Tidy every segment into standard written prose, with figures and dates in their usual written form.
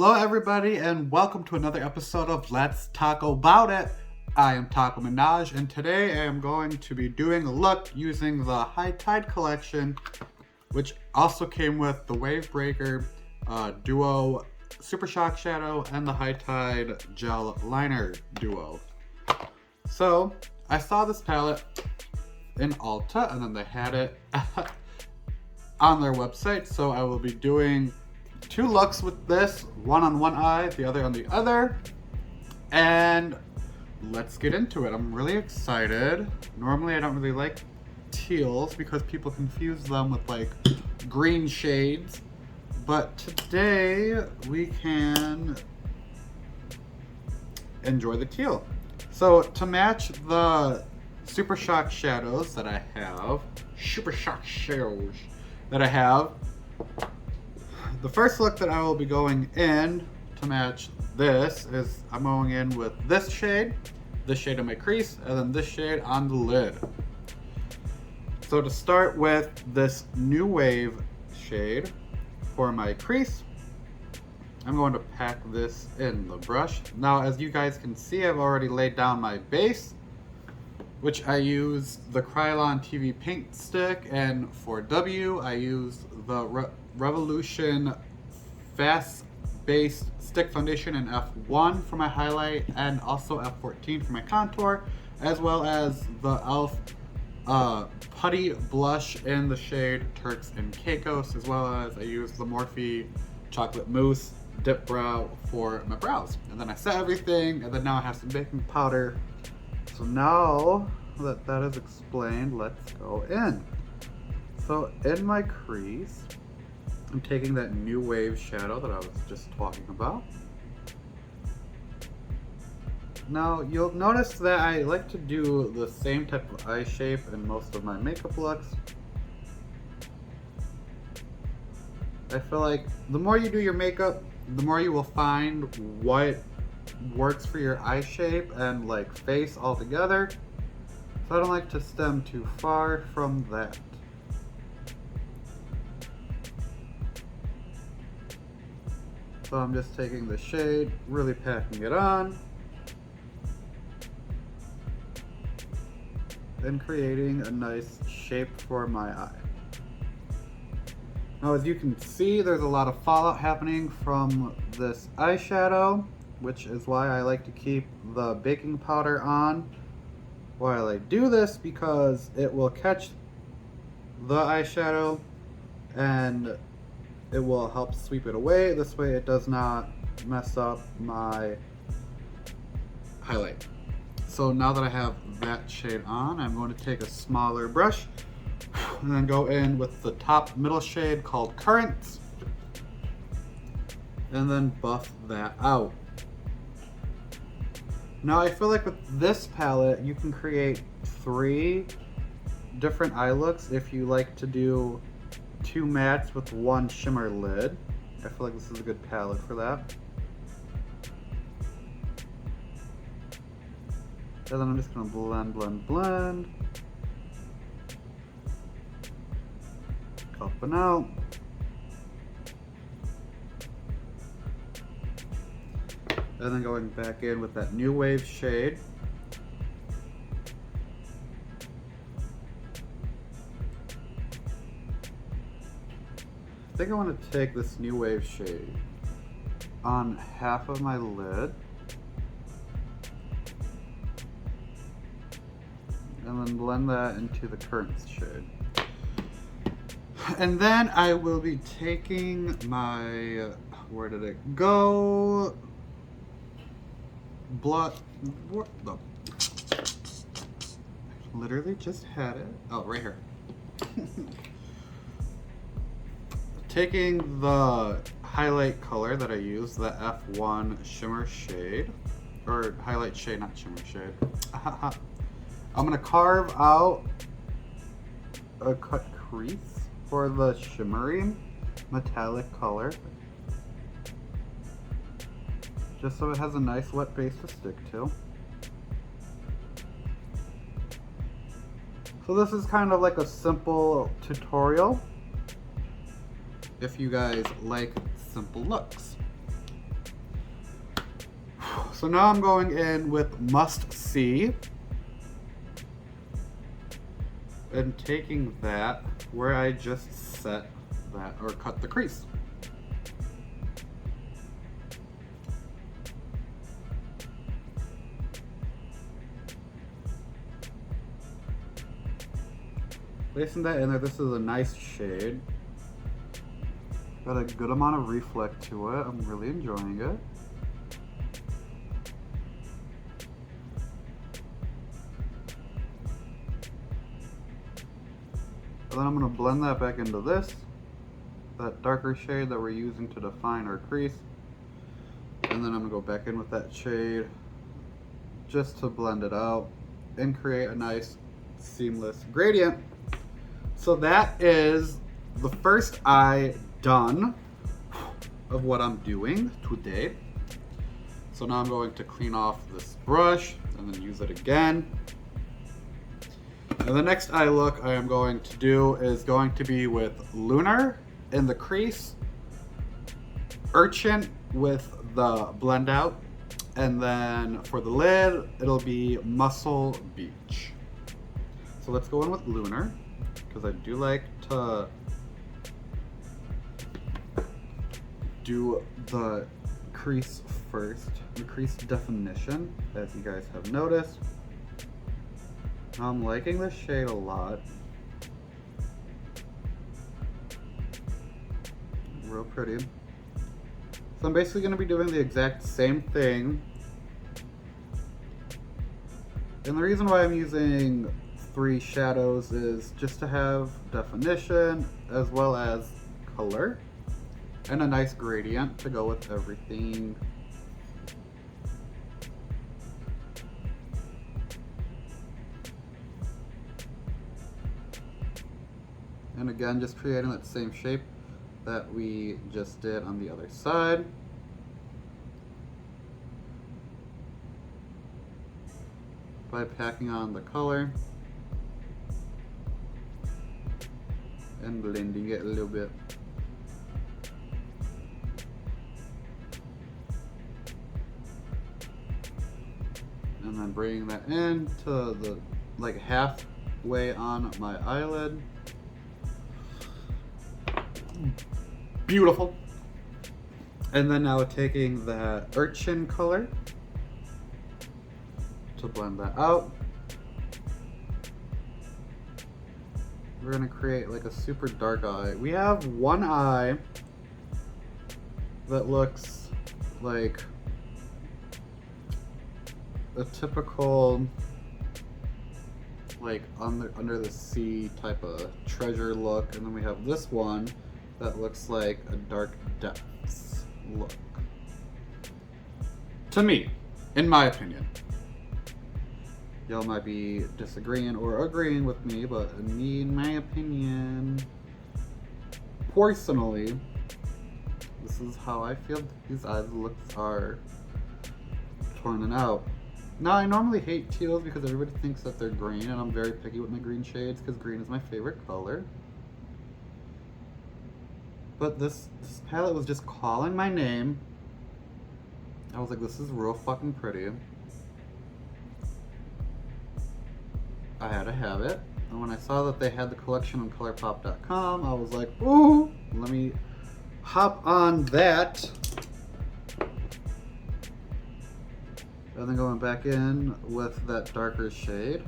Hello everybody and welcome to another episode of Let's Talk About It. I am Taco Minaj and today I am going to be doing a look using the High Tide collection, which also came with the Wave Breaker Duo Super Shock Shadow and the High Tide Gel Liner Duo. So I saw this palette in Ulta and then they had it on their website, so I will be doing two looks with this, one on one eye, the other on the other, and let's get into it. I'm really excited. Normally I don't really like teals because people confuse them with like green shades, but today we can enjoy the teal. So to match the Super Shock shadows that I have, the first look that I will be going in to match this is I'm going in with this shade on my crease, and then this shade on the lid. So to start with this New Wave shade for my crease, I'm going to pack this in the brush. Now as you guys can see, I've already laid down my base, which I use the Krylon TV paint stick, and for W I use the Revolution Fast Based Stick Foundation in F1 for my highlight and also F14 for my contour, as well as the e.l.f. Putty Blush in the shade Turks and Caicos, as well as I use the Morphe Chocolate Mousse Dip Brow for my brows. And then I set everything, and then now I have some baking powder. So now that that is explained, let's go in. So in my crease, I'm taking that New Wave shadow that I was just talking about. Now you'll notice that I like to do the same type of eye shape in most of my makeup looks. I feel like the more you do your makeup, the more you will find what works for your eye shape and like face all together. So I don't like to stem too far from that. So I'm just taking the shade, really packing it on, and creating a nice shape for my eye. Now as you can see, there's a lot of fallout happening from this eyeshadow, which is why I like to keep the baking powder on while I do this, because it will catch the eyeshadow and it will help sweep it away. This way it does not mess up my highlight. So now that I have that shade on, I'm going to take a smaller brush and then go in with the top middle shade called Currents, and then buff that out. Now I feel like with this palette you can create 3 different eye looks if you like to do 2 mattes with 1 shimmer lid. I feel like this is a good palette for that. And then I'm just gonna blend. Up and out. And then going back in with that New Wave shade. I think I want to take this New Wave shade on half of my lid, and then blend that into the Currents shade. And then I will be taking my, where did it go? What the? Literally just had it. Oh, right here. Taking the highlight color that I use, the F1 shimmer shade, or highlight shade, not shimmer shade. I'm gonna carve out a cut crease for the shimmery metallic color, just so it has a nice wet base to stick to. So this is kind of like a simple tutorial if you guys like simple looks. So now I'm going in with Must See and taking that where I just set that or cut the crease. Placing that in there, this is a nice shade. Got a good amount of reflect to it. I'm really enjoying it. And then I'm going to blend that back into this, that darker shade that we're using to define our crease. And then I'm going to go back in with that shade just to blend it out and create a nice seamless gradient. So that is the first eye done of what I'm doing today. So now I'm going to clean off this brush and then use it again. And the next eye look I am going to do is going to be with Lunar in the crease, Urchin with the blend out, and then for the lid, it'll be Muscle Beach. So let's go in with Lunar, because I do like to do the crease first, the crease definition, as you guys have noticed. I'm liking this shade a lot. Real pretty. So I'm basically going to be doing the exact same thing. And the reason why I'm using 3 shadows is just to have definition as well as color and a nice gradient to go with everything. And again, just creating that same shape that we just did on the other side. By packing on the color and blending it a little bit. And then bringing that in to the like halfway on my eyelid. Beautiful. And then now taking that Urchin color to blend that out. We're gonna create like a super dark eye. We have one eye that looks like a typical like under the sea type of treasure look, and then we have this one that looks like a dark depths look. To me, in my opinion. Y'all might be disagreeing or agreeing with me, but in my opinion, personally, this is how I feel these eyes looks are turning out. Now, I normally hate teals because everybody thinks that they're green, and I'm very picky with my green shades because green is my favorite color. But this palette was just calling my name. I was like, this is real fucking pretty. I had to have it. And when I saw that they had the collection on Colourpop.com, I was like, ooh, let me hop on that. And then going back in with that darker shade,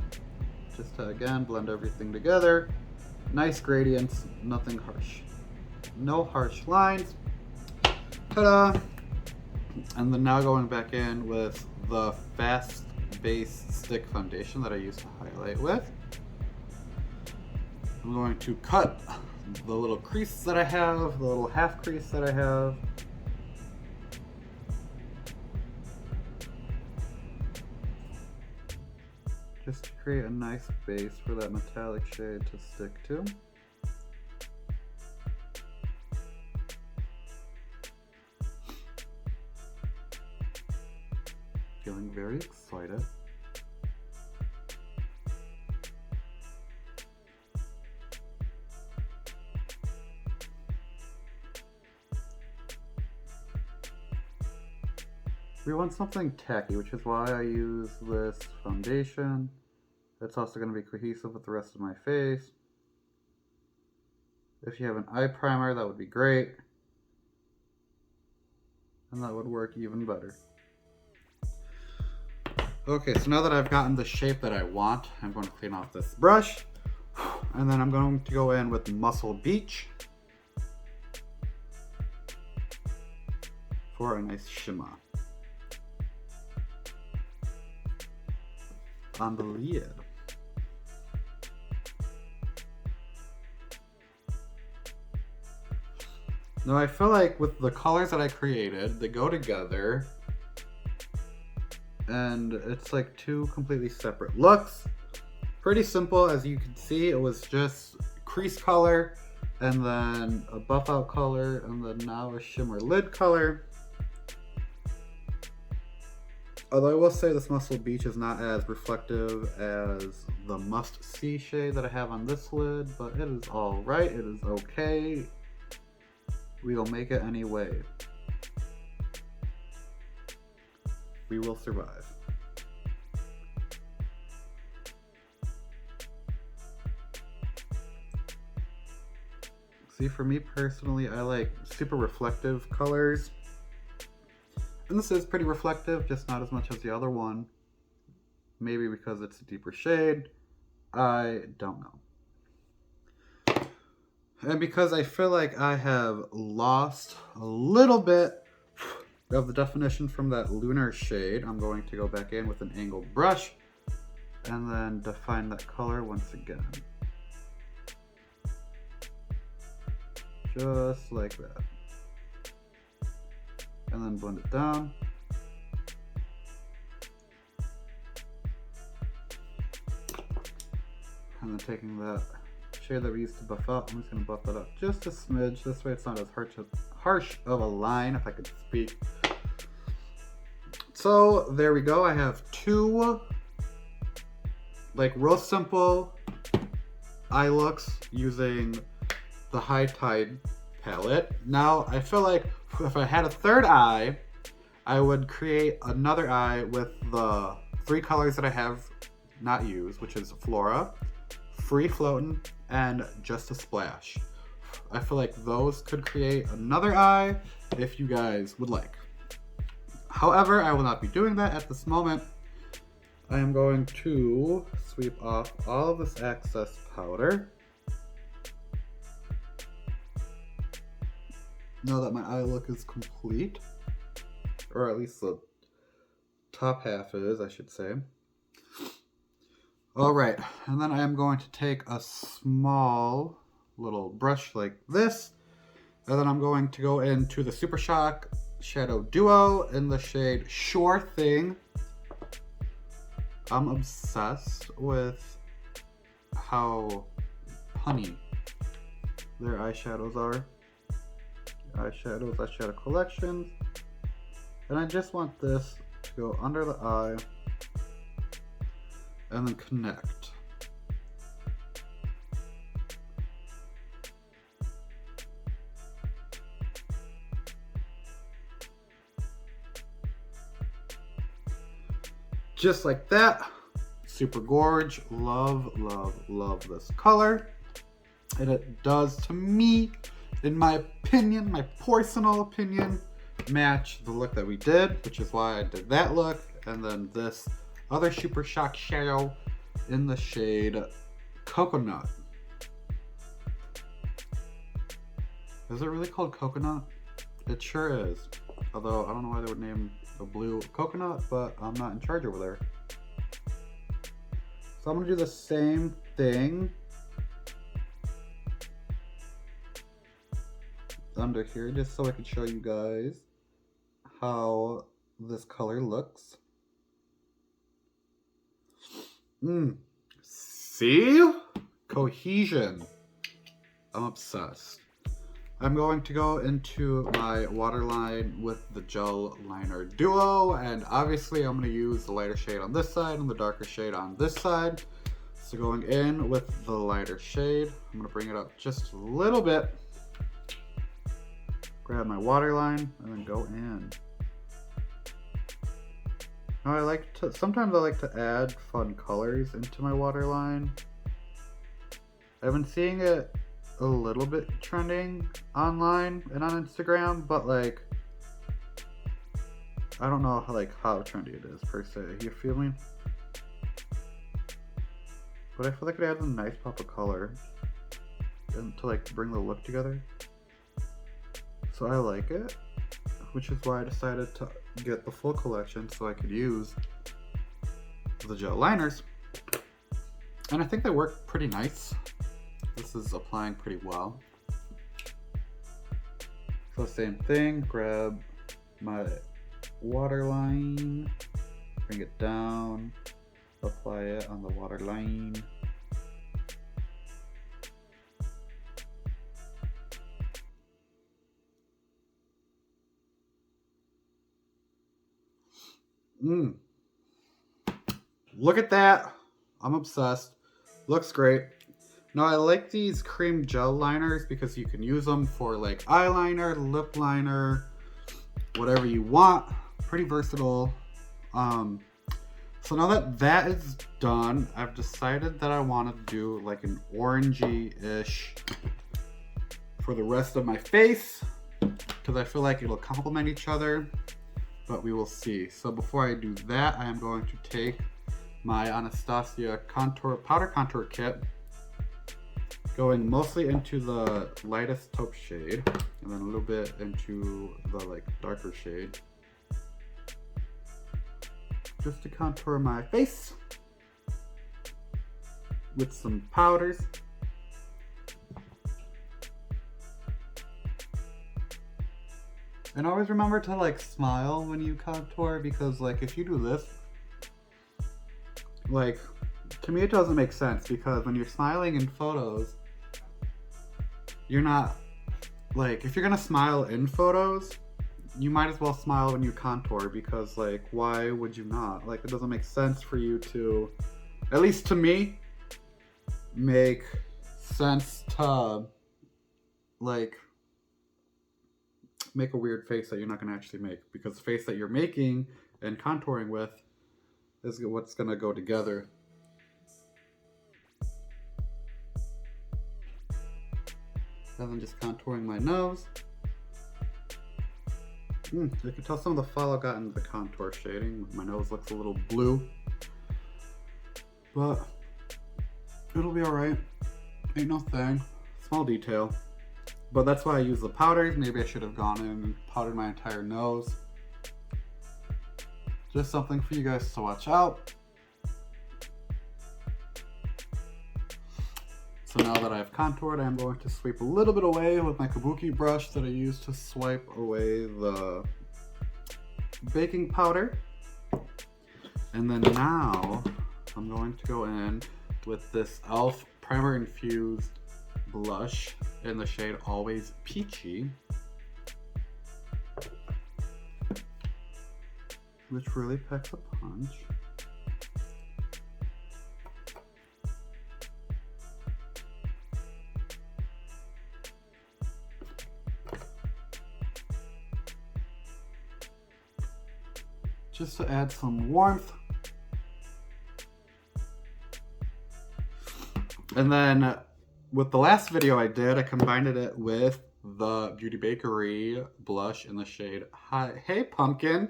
just to again blend everything together. Nice gradients, nothing harsh. No harsh lines. Ta-da! And then now going back in with the Fast Base Stick Foundation that I used to highlight with. I'm going to cut the little crease that I have, the little half crease that I have. Just to create a nice base for that metallic shade to stick to. Feeling very excited. We want something tacky, which is why I use this foundation. It's also going to be cohesive with the rest of my face. If you have an eye primer, that would be great. And that would work even better. Okay, so now that I've gotten the shape that I want, I'm going to clean off this brush. And then I'm going to go in with Muscle Beach for a nice shimmer on the lid. Now I feel like with the colors that I created, they go together and it's like two completely separate looks. Pretty simple, as you can see. It was just crease color and then a buff out color and then now a shimmer lid color. Although I will say this Muscle Beach is not as reflective as the Must See shade that I have on this lid, but it is alright, it is okay. We will make it anyway. We will survive. See, for me personally, I like super reflective colors. And this is pretty reflective, just not as much as the other one. Maybe because it's a deeper shade. I don't know. And because I feel like I have lost a little bit of the definition from that lunar shade, I'm going to go back in with an angled brush and then define that color once again. Just like that. And then blend it down. And then taking that shade that we used to buff out, I'm just going to buff that up just a smidge. This way it's not as harsh of a line, if I could speak. So there we go. I have two like real simple eye looks using the High Tide palette. Now I feel like if I had a third eye, I would create another eye with the three colors that I have not used, which is Flora, Free Floatin', and Just a Splash. I feel like those could create another eye if you guys would like. However, I will not be doing that at this moment. I am going to sweep off all of this excess powder. Now that my eye look is complete, or at least the top half is, I should say. Alright, and then I am going to take a small little brush like this, and then I'm going to go into the Super Shock Shadow Duo in the shade Sure Thing. I'm obsessed with how punny their eyeshadows are. Eyeshadows, eyeshadow collections. And I just want this to go under the eye and then connect. Just like that. Super gorge. Love, love, love this color. And it does, to me, in my opinion, my personal opinion, match the look that we did, which is why I did that look. And then this other Super Shock shadow in the shade Coconut. Is it really called Coconut? It sure is. Although I don't know why they would name a blue coconut, but I'm not in charge over there. So I'm gonna do the same thing under here, just so I can show you guys how this color looks. See? Cohesion. I'm obsessed. I'm going to go into my waterline with the gel liner duo, and obviously I'm going to use the lighter shade on this side and the darker shade on this side. So going in with the lighter shade, I'm going to bring it up just a little bit, grab my waterline, and then go in. Now sometimes I like to add fun colors into my waterline. I've been seeing it a little bit trending online and on Instagram, but like, I don't know how trendy it is per se, you feel me? But I feel like it adds a nice pop of color and to like bring the look together. So I like it, which is why I decided to get the full collection so I could use the gel liners. And I think they work pretty nice. This is applying pretty well. So same thing, grab my waterline, bring it down, apply it on the waterline. Look at that. I'm obsessed. Looks great. Now I like these cream gel liners because you can use them for like eyeliner, lip liner, whatever you want. Pretty versatile. So now that that is done, I've decided that I want to do like an orangey-ish for the rest of my face because I feel like it'll complement each other, but we will see. So before I do that, I am going to take my Anastasia powder contour kit, going mostly into the lightest taupe shade and then a little bit into the like darker shade, just to contour my face with some powders. And always remember to like smile when you contour, because like if you do this, like to me it doesn't make sense, because when you're smiling in photos, you're not like, if you're gonna smile in photos, you might as well smile when you contour, because like why would you not? Like it doesn't make sense for you to, at least to me, make sense to like make a weird face that you're not gonna actually make, because the face that you're making and contouring with is what's gonna go together. And then just contouring my nose. You can tell some of the fallout got into the contour shading. My nose looks a little blue, but it'll be alright. Ain't no thing. Small detail. But that's why I use the powders. Maybe I should have gone in and powdered my entire nose. Just something for you guys to watch out. So now that I've contoured, I'm going to sweep a little bit away with my kabuki brush that I use to swipe away the baking powder. And then now I'm going to go in with this e.l.f. primer infused blush in the shade Always Peachy, which really packs a punch. Just to add some warmth. And then with the last video I did, I combined it with the Beauty Bakery blush in the shade Hey Pumpkin,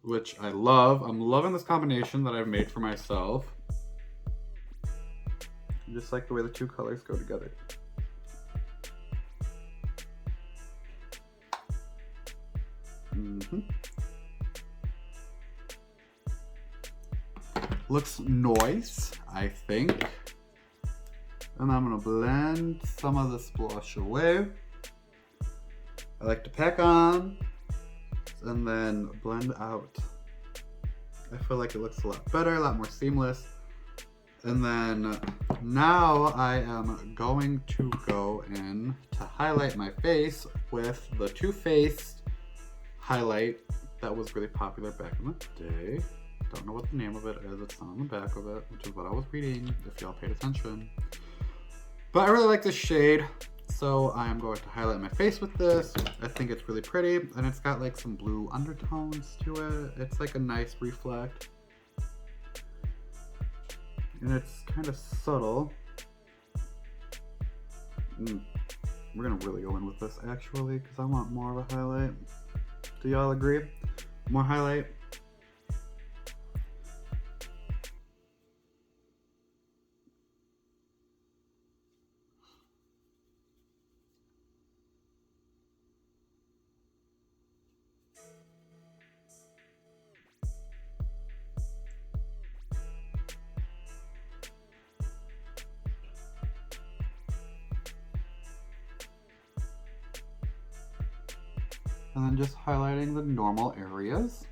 which I love. I'm loving this combination that I've made for myself. I just like the way the two colors go together. Looks nice, I think. And I'm gonna blend some of this blush away. I like to pack on and then blend out. I feel like it looks a lot better, a lot more seamless. And then now I am going to go in to highlight my face with the Too Faced highlight that was really popular back in the day. Don't know what the name of it is, it's on the back of it, which is what I was reading if y'all paid attention. But I really like this shade. So I'm going to highlight my face with this. I think it's really pretty, and it's got like some blue undertones to it. It's like a nice reflect. And it's kind of subtle. We're gonna really go in with this actually, because I want more of a highlight. Do y'all agree? More highlight? And then just highlighting the normal areas.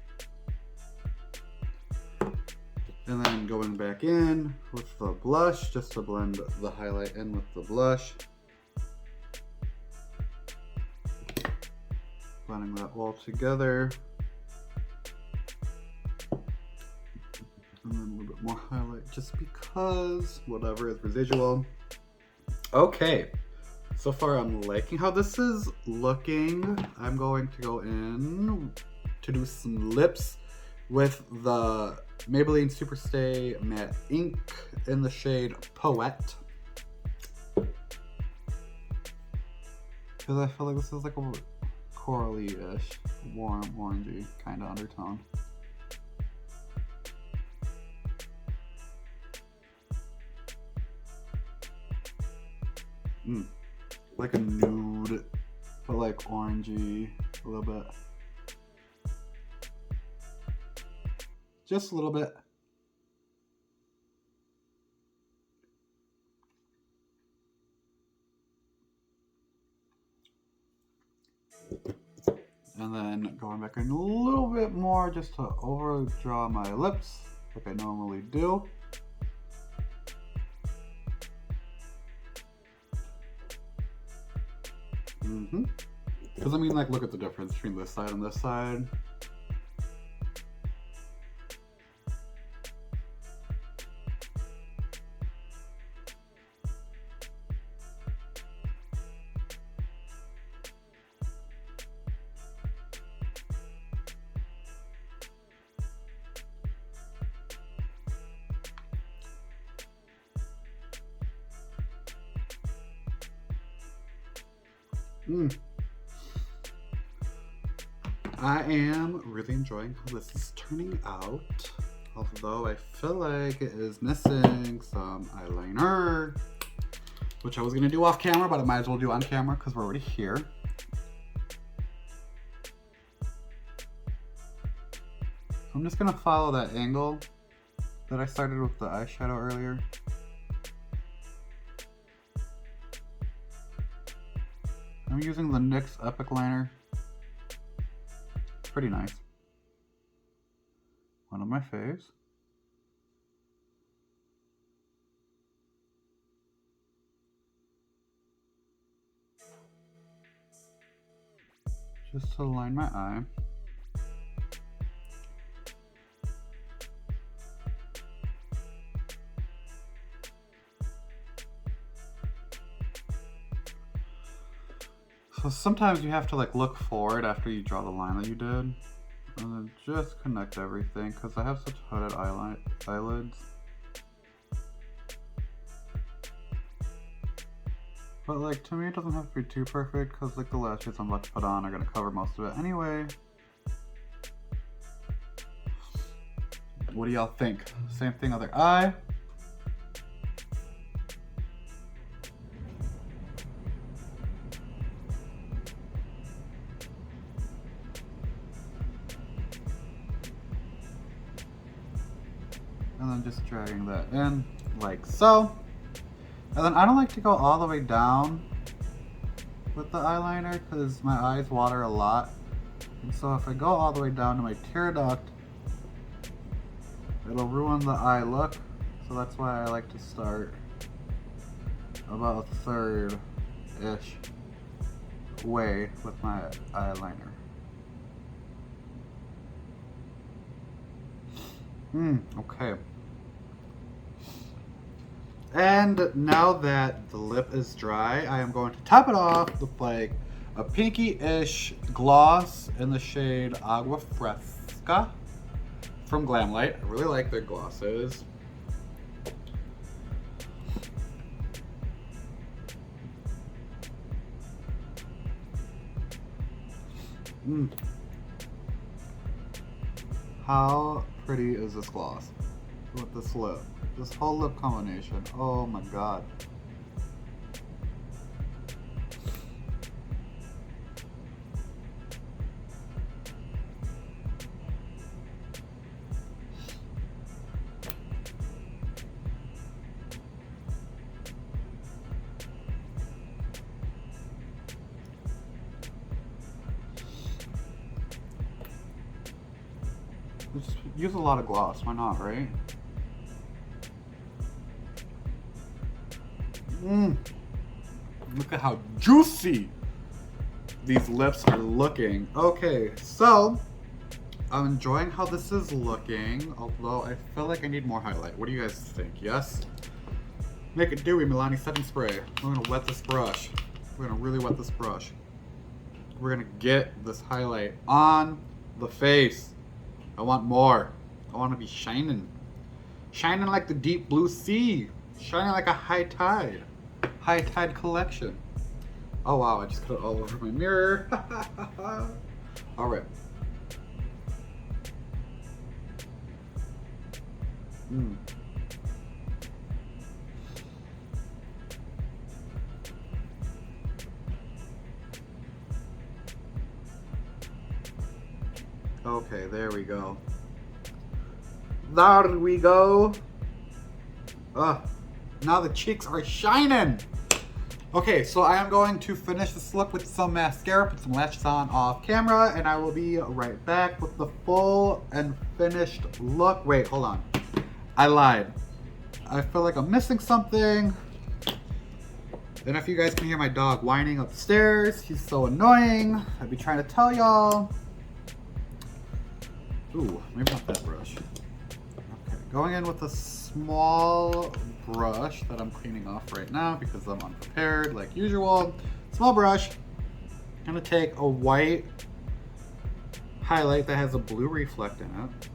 And then going back in with the blush, just to blend the highlight in with the blush. Blending that all together. And then a little bit more highlight just because, whatever is residual. Okay. So far, I'm liking how this is looking. I'm going to go in to do some lips with the Maybelline Superstay Matte Ink in the shade Poet. Because I feel like this is like a corally-ish, warm, orangey kind of undertone. Like a nude, but like orangey a little bit. Just a little bit. And then going back in a little bit more just to overdraw my lips like I normally do. Because I mean, like, look at the difference between this side and this side. I am really enjoying how this is turning out, although I feel like it is missing some eyeliner, which I was going to do off camera, but I might as well do on camera because we're already here. I'm just going to follow that angle that I started with the eyeshadow earlier. I'm using the NYX Epic Liner. Pretty nice. One on my face. Just to line my eye. So sometimes you have to like look forward after you draw the line that you did, and then just connect everything because I have such hooded eyelids. But like, to me it doesn't have to be too perfect because like the lashes I'm about to put on are going to cover most of it anyway. What do y'all think? Same thing other eye? And then just dragging that in like so. And then I don't like to go all the way down with the eyeliner because my eyes water a lot. And so if I go all the way down to my tear duct, it'll ruin the eye look. So that's why I like to start about a third-ish way with my eyeliner. Okay. And now that the lip is dry, I am going to top it off with like a pinky-ish gloss in the shade Agua Fresca from Glamlight. I really like their glosses. How pretty is this gloss with this lip? This whole lip combination. Oh my god. Just use a lot of gloss, why not, right? Look at how juicy these lips are looking. Okay, so I'm enjoying how this is looking, although I feel like I need more highlight. What do you guys think? Yes? Make it dewy, Milani setting spray. We're gonna wet this brush. We're gonna really wet this brush. We're gonna get this highlight on the face. I want more. I want to be shining. Shining like the deep blue sea. Shining like a high tide. High Tide collection. Oh wow, I just got it all over my mirror. Alright. Okay, there we go. There we go. Now the cheeks are shining. Okay, so I am going to finish this look with some mascara, put some lashes on off camera, and I will be right back with the full and finished look. Wait, hold on. I lied. I feel like I'm missing something. And if you guys can hear my dog whining upstairs, he's so annoying. I'd be trying to tell y'all. Ooh, maybe not that brush. Okay, going in with a small brush that I'm cleaning off right now because I'm unprepared like usual. Small brush. I'm gonna take a white highlight that has a blue reflect in it.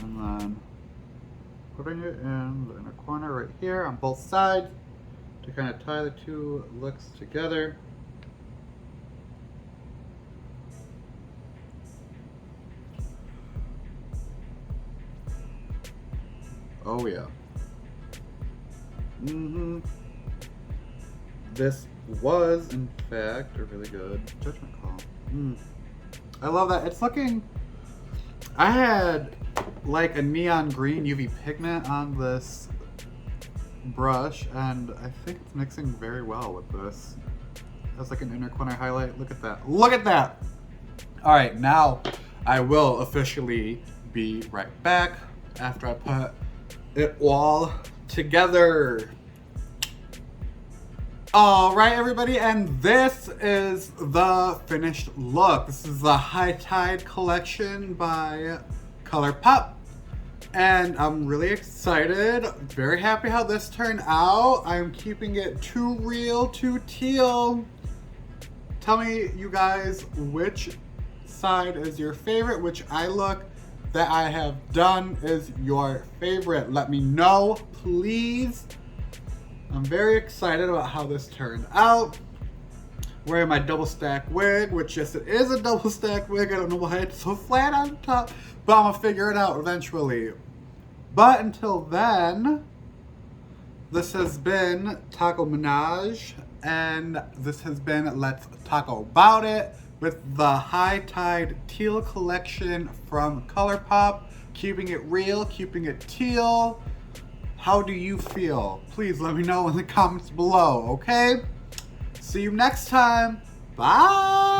And then putting it in the inner corner right here on both sides to kind of tie the two looks together. Oh yeah. This was, in fact, a really good judgment call. I love that. It's looking... I had like a neon green UV pigment on this brush, and I think it's mixing very well with this. That's like an inner corner highlight. Look at that. Look at that! Alright, now I will officially be right back after I put it all together. Alright everybody, and this is the finished look. This is the High Tide collection by Colourpop. And I'm really excited, very happy how this turned out. I'm keeping it too real, too teal. Tell me, you guys, which side is your favorite, which eye look that I have done is your favorite. Let me know, please. I'm very excited about how this turned out. Wearing my double stack wig, which yes, it is a double stack wig. I don't know why it's so flat on top, but I'm gonna figure it out eventually. But until then, this has been Taco Minaj, and this has been Let's Taco About It with the High Tide Teal collection from Colourpop. Keeping it real, keeping it teal. How do you feel? Please let me know in the comments below, okay? See you next time. Bye!